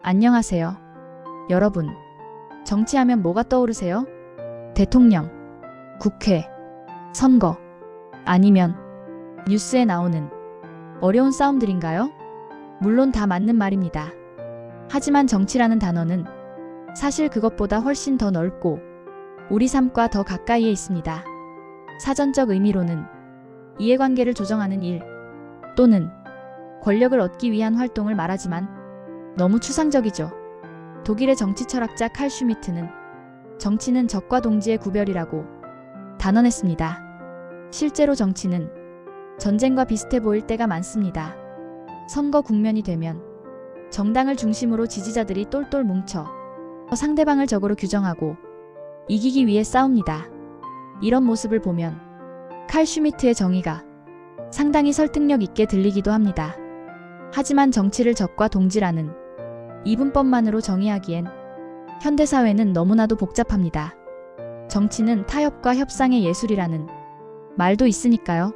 안녕하세요. 여러분, 정치하면 뭐가 떠오르세요? 대통령, 국회, 선거, 아니면 뉴스에 나오는 어려운 싸움들인가요? 물론 다 맞는 말입니다. 하지만 정치라는 단어는 사실 그것보다 훨씬 더 넓고 우리 삶과 더 가까이에 있습니다. 사전적 의미로는 이해관계를 조정하는 일 또는 권력을 얻기 위한 활동을 말하지만 너무 추상적이죠. 독일의 정치 철학자 칼 슈미트는 정치는 적과 동지의 구별이라고 단언했습니다. 실제로 정치는 전쟁과 비슷해 보일 때가 많습니다. 선거 국면이 되면 정당을 중심으로 지지자들이 똘똘 뭉쳐 상대방을 적으로 규정하고 이기기 위해 싸웁니다. 이런 모습을 보면 칼 슈미트의 정의가 상당히 설득력 있게 들리기도 합니다. 하지만 정치를 적과 동지라는 이분법만으로 정의하기엔 현대사회는 너무나도 복잡합니다. 정치는 타협과 협상의 예술이라는 말도 있으니까요.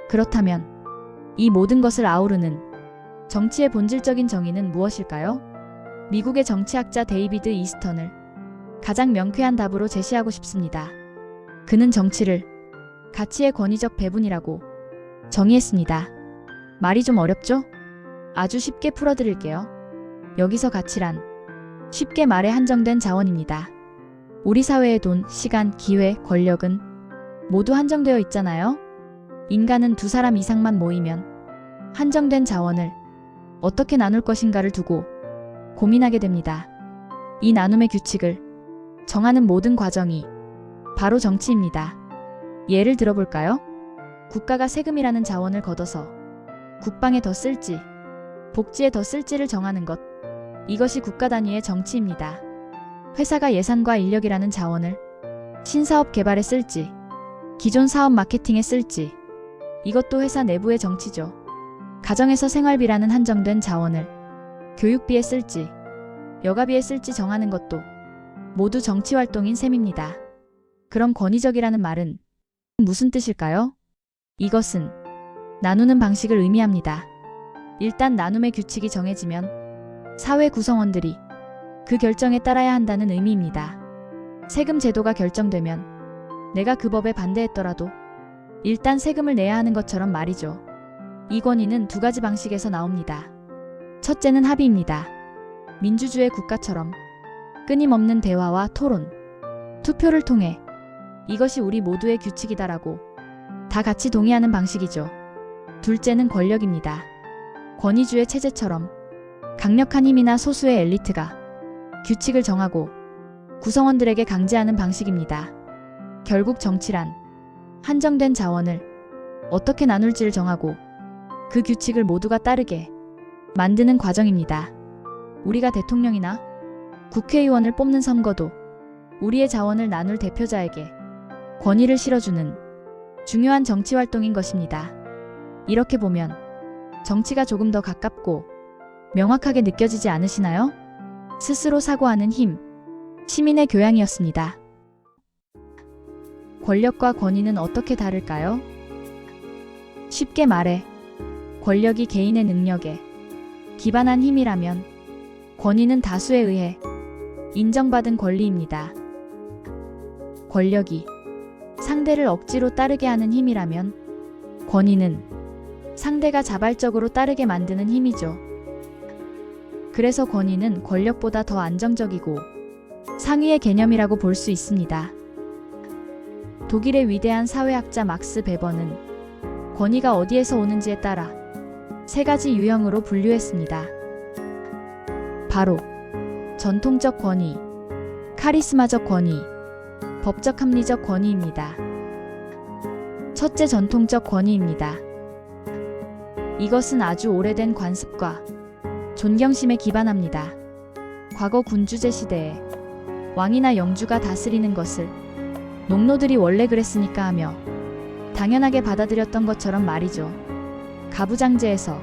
그렇다면 이 모든 것을 아우르는 정치의 본질적인 정의는 무엇일까요? 미국의 정치학자 데이비드 이스턴을 가장 명쾌한 답으로 제시하고 싶습니다. 그는 정치를 가치의 권위적 배분이라고 정의했습니다. 말이 좀 어렵죠? 아주 쉽게 풀어드릴게요. 여기서 가치란 쉽게 말해 한정된 자원입니다. 우리 사회의 돈, 시간, 기회, 권력은 모두 한정되어 있잖아요. 인간은 두 사람 이상만 모이면 한정된 자원을 어떻게 나눌 것인가를 두고 고민하게 됩니다. 이 나눔의 규칙을 정하는 모든 과정이 바로 정치입니다. 예를 들어볼까요? 국가가 세금이라는 자원을 걷어서 국방에 더 쓸지, 복지에 더 쓸지를 정하는 것, 이것이 국가 단위의 정치입니다. 회사가 예산과 인력이라는 자원을 신사업 개발에 쓸지, 기존 사업 마케팅에 쓸지, 이것도 회사 내부의 정치죠. 가정에서 생활비라는 한정된 자원을 교육비에 쓸지, 여가비에 쓸지 정하는 것도 모두 정치활동인 셈입니다. 그럼 권위적이라는 말은 무슨 뜻일까요? 이것은 나누는 방식을 의미합니다. 일단 나눔의 규칙이 정해지면 사회 구성원들이 그 결정에 따라야 한다는 의미입니다. 세금 제도가 결정되면 내가 그 법에 반대했더라도 일단 세금을 내야 하는 것처럼 말이죠. 이 권위는 두 가지 방식에서 나옵니다. 첫째는 합의입니다. 민주주의 국가처럼 끊임없는 대화와 토론, 투표를 통해 이것이 우리 모두의 규칙이다라고 다 같이 동의하는 방식이죠. 둘째는 권력입니다. 권위주의 체제처럼 강력한 힘이나 소수의 엘리트가 규칙을 정하고 구성원들에게 강제하는 방식입니다. 결국 정치란 한정된 자원을 어떻게 나눌지를 정하고 그 규칙을 모두가 따르게 만드는 과정입니다. 우리가 대통령이나 국회의원을 뽑는 선거도 우리의 자원을 나눌 대표자에게 권위를 실어주는 중요한 정치 활동인 것입니다. 이렇게 보면 정치가 조금 더 가깝고 명확하게 느껴지지 않으시나요? 스스로 사고하는 힘, 시민의 교양이었습니다. 권력과 권위는 어떻게 다를까요? 쉽게 말해, 권력이 개인의 능력에 기반한 힘이라면 권위는 다수에 의해 인정받은 권리입니다. 권력이 상대를 억지로 따르게 하는 힘이라면 권위는 상대가 자발적으로 따르게 만드는 힘이죠. 그래서 권위는 권력보다 더 안정적이고 상위의 개념이라고 볼 수 있습니다. 독일의 위대한 사회학자 막스 베버는 권위가 어디에서 오는지에 따라 세 가지 유형으로 분류했습니다. 바로 전통적 권위, 카리스마적 권위, 법적 합리적 권위입니다. 첫째, 전통적 권위입니다. 이것은 아주 오래된 관습과 존경심에 기반합니다. 과거 군주제 시대에 왕이나 영주가 다스리는 것을 농노들이 원래 그랬으니까 하며 당연하게 받아들였던 것처럼 말이죠. 가부장제에서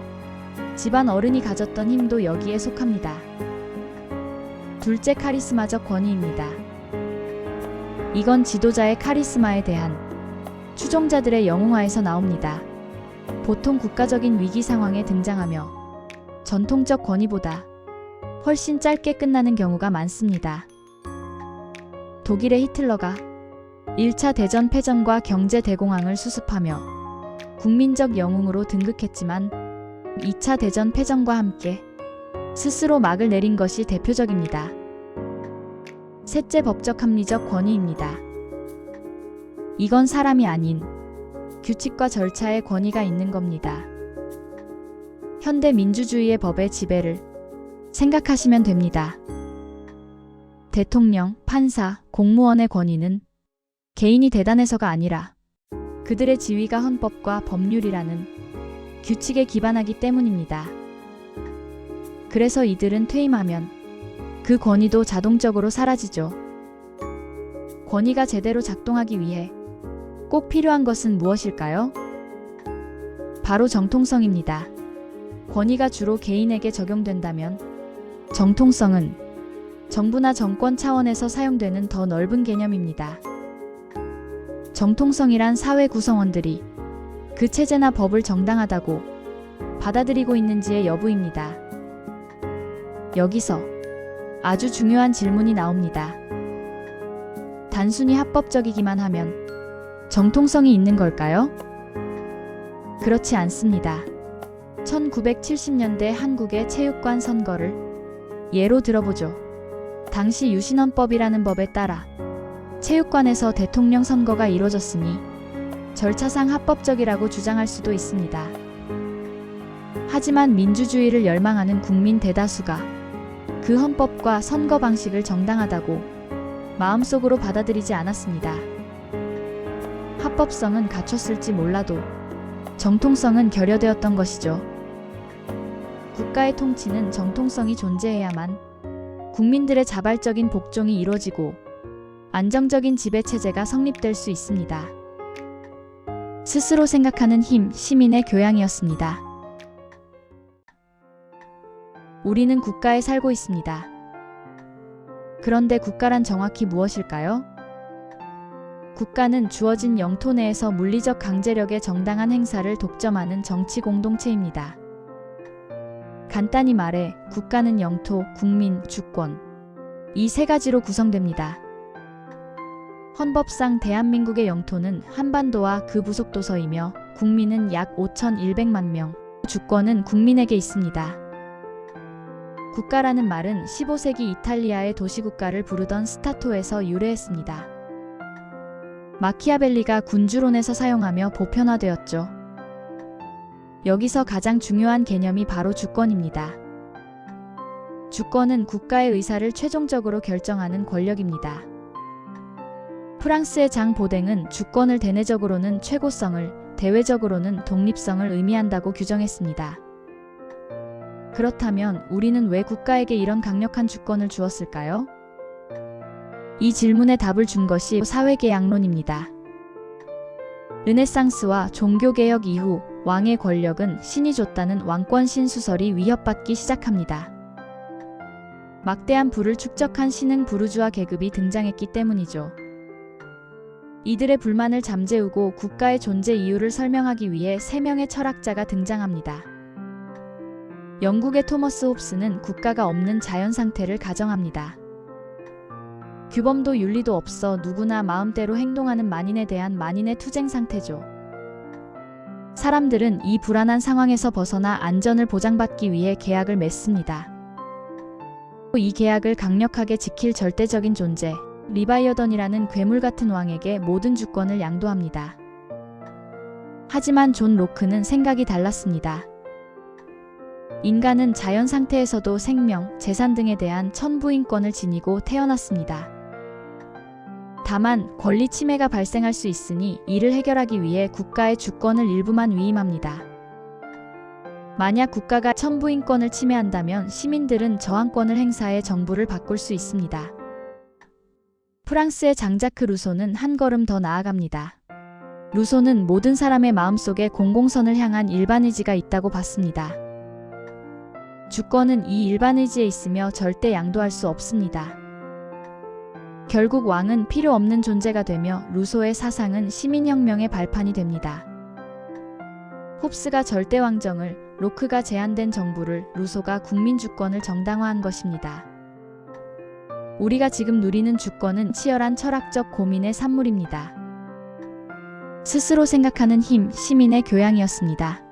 집안 어른이 가졌던 힘도 여기에 속합니다. 둘째, 카리스마적 권위입니다. 이건 지도자의 카리스마에 대한 추종자들의 영웅화에서 나옵니다. 보통 국가적인 위기 상황에 등장하며 전통적 권위보다 훨씬 짧게 끝나는 경우가 많습니다. 독일의 히틀러가 1차 대전 패전과 경제 대공황을 수습하며 국민적 영웅으로 등극했지만 2차 대전 패전과 함께 스스로 막을 내린 것이 대표적입니다. 셋째, 법적 합리적 권위입니다. 이건 사람이 아닌 규칙과 절차의 권위가 있는 겁니다. 현대 민주주의의 법의 지배를 생각하시면 됩니다. 대통령, 판사, 공무원의 권위는 개인이 대단해서가 아니라 그들의 지위가 헌법과 법률이라는 규칙에 기반하기 때문입니다. 그래서 이들은 퇴임하면 그 권위도 자동적으로 사라지죠. 권위가 제대로 작동하기 위해 꼭 필요한 것은 무엇일까요? 바로 정통성입니다. 권위가 주로 개인에게 적용된다면 정통성은 정부나 정권 차원에서 사용되는 더 넓은 개념입니다. 정통성이란 사회 구성원들이 그 체제나 법을 정당하다고 받아들이고 있는지의 여부입니다. 여기서 아주 중요한 질문이 나옵니다. 단순히 합법적이기만 하면 정통성이 있는 걸까요? 그렇지 않습니다. 1970년대 한국의 체육관 선거를 예로 들어보죠. 당시 유신헌법이라는 법에 따라 체육관에서 대통령 선거가 이뤄졌으니 절차상 합법적이라고 주장할 수도 있습니다. 하지만 민주주의를 열망하는 국민 대다수가 그 헌법과 선거 방식을 정당하다고 마음속으로 받아들이지 않았습니다. 합법성은 갖췄을지 몰라도 정통성은 결여되었던 것이죠. 국가의 통치는 정통성이 존재해야만 국민들의 자발적인 복종이 이루어지고 안정적인 지배체제가 성립될 수 있습니다. 스스로 생각하는 힘, 시민의 교양이었습니다. 우리는 국가에 살고 있습니다. 그런데 국가란 정확히 무엇일까요? 국가는 주어진 영토 내에서 물리적 강제력의 정당한 행사를 독점하는 정치 공동체입니다. 간단히 말해 국가는 영토, 국민, 주권 이 세 가지로 구성됩니다. 헌법상 대한민국의 영토는 한반도와 그 부속도서이며 국민은 약 5,100만 명, 주권은 국민에게 있습니다. 국가라는 말은 15세기 이탈리아의 도시국가를 부르던 스타토에서 유래했습니다. 마키아벨리가 군주론에서 사용하며 보편화되었죠. 여기서 가장 중요한 개념이 바로 주권입니다. 주권은 국가의 의사를 최종적으로 결정하는 권력입니다. 프랑스의 장 보댕은 주권을 대내적으로는 최고성을, 대외적으로는 독립성을 의미한다고 규정했습니다. 그렇다면 우리는 왜 국가에게 이런 강력한 주권을 주었을까요? 이 질문에 답을 준 것이 사회계약론입니다. 르네상스와 종교개혁 이후 왕의 권력은 신이 줬다는 왕권 신수설이 위협받기 시작합니다. 막대한 부를 축적한 신흥 부르주아 계급이 등장했기 때문이죠. 이들의 불만을 잠재우고 국가의 존재 이유를 설명하기 위해 3명의 철학자가 등장합니다. 영국의 토머스 홉스는 국가가 없는 자연 상태를 가정합니다. 규범도 윤리도 없어 누구나 마음대로 행동하는 만인에 대한 만인의 투쟁 상태죠. 사람들은 이 불안한 상황에서 벗어나 안전을 보장받기 위해 계약을 맺습니다. 이 계약을 강력하게 지킬 절대적인 존재, 리바이어던이라는 괴물 같은 왕에게 모든 주권을 양도합니다. 하지만 존 로크는 생각이 달랐습니다. 인간은 자연 상태에서도 생명, 재산 등에 대한 천부인권을 지니고 태어났습니다. 다만 권리 침해가 발생할 수 있으니 이를 해결하기 위해 국가의 주권을 일부만 위임합니다. 만약 국가가 천부인권을 침해한다면 시민들은 저항권을 행사해 정부를 바꿀 수 있습니다. 프랑스의 장자크 루소는 한 걸음 더 나아갑니다. 루소는 모든 사람의 마음속에 공공선을 향한 일반의지가 있다고 봤습니다. 주권은 이 일반의지에 있으며 절대 양도할 수 없습니다. 결국 왕은 필요 없는 존재가 되며 루소의 사상은 시민혁명의 발판이 됩니다. 홉스가 절대왕정을 로크가 제안된 정부를 루소가 국민 주권을 정당화한 것입니다. 우리가 지금 누리는 주권은 치열한 철학적 고민의 산물입니다. 스스로 생각하는 힘, 시민의 교양이었습니다.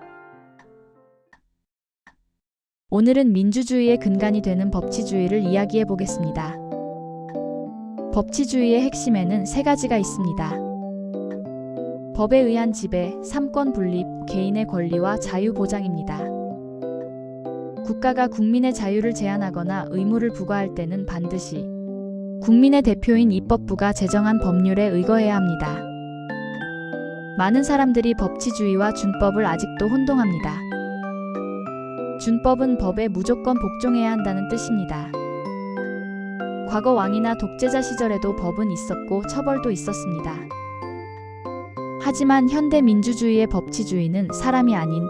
오늘은 민주주의의 근간이 되는 법치주의를 이야기해 보겠습니다. 법치주의의 핵심에는 세 가지가 있습니다. 법에 의한 지배, 삼권 분립, 개인의 권리와 자유 보장입니다. 국가가 국민의 자유를 제한하거나 의무를 부과할 때는 반드시 국민의 대표인 입법부가 제정한 법률에 의거해야 합니다. 많은 사람들이 법치주의와 준법을 아직도 혼동합니다. 준법은 법에 무조건 복종해야 한다는 뜻입니다. 과거 왕이나 독재자 시절에도 법은 있었고 처벌도 있었습니다. 하지만 현대 민주주의의 법치주의는 사람이 아닌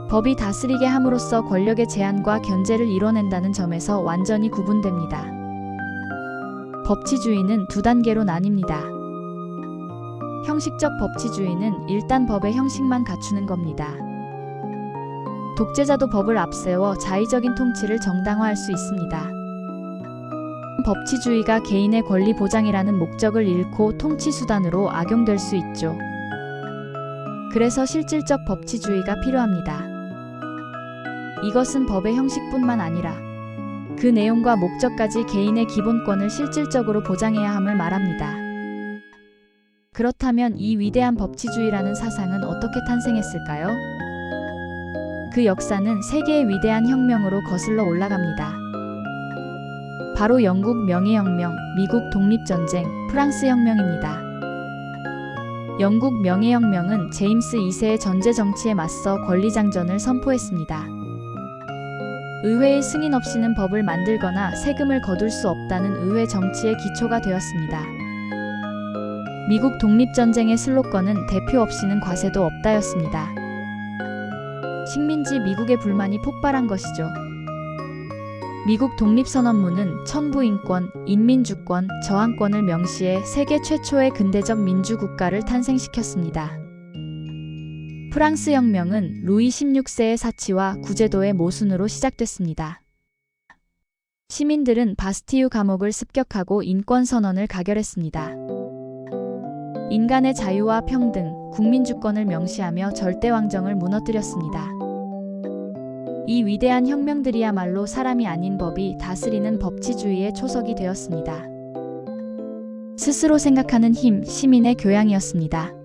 법이 다스리게 함으로써 권력의 제한과 견제를 이뤄낸다는 점에서 완전히 구분됩니다. 법치주의는 두 단계로 나뉩니다. 형식적 법치주의는 일단 법의 형식만 갖추는 겁니다. 독재자도 법을 앞세워 자의적인 통치를 정당화할 수 있습니다. 법치주의가 개인의 권리 보장이라는 목적을 잃고 통치 수단으로 악용될 수 있죠. 그래서 실질적 법치주의가 필요합니다. 이것은 법의 형식뿐만 아니라 그 내용과 목적까지 개인의 기본권을 실질적으로 보장해야 함을 말합니다. 그렇다면 이 위대한 법치주의라는 사상은 어떻게 탄생했을까요? 그 역사는 세계의 위대한 혁명으로 거슬러 올라갑니다. 바로 영국 명예혁명, 미국 독립전쟁, 프랑스 혁명입니다. 영국 명예혁명은 제임스 2세의 전제 정치에 맞서 권리장전을 선포했습니다. 의회의 승인 없이는 법을 만들거나 세금을 거둘 수 없다는 의회 정치의 기초가 되었습니다. 미국 독립전쟁의 슬로건은 대표 없이는 과세도 없다였습니다. 식민지 미국의 불만이 폭발한 것이죠. 미국 독립선언문은 천부인권, 인민주권, 저항권을 명시해 세계 최초의 근대적 민주국가를 탄생시켰습니다. 프랑스 혁명은 루이 16세의 사치와 구제도의 모순으로 시작됐습니다. 시민들은 바스티유 감옥을 습격하고 인권선언을 가결했습니다. 인간의 자유와 평등, 국민주권을 명시하며 절대왕정을 무너뜨렸습니다. 이 위대한 혁명들이야말로 사람이 아닌 법이 다스리는 법치주의의 초석이 되었습니다. 스스로 생각하는 힘, 시민의 교양이었습니다.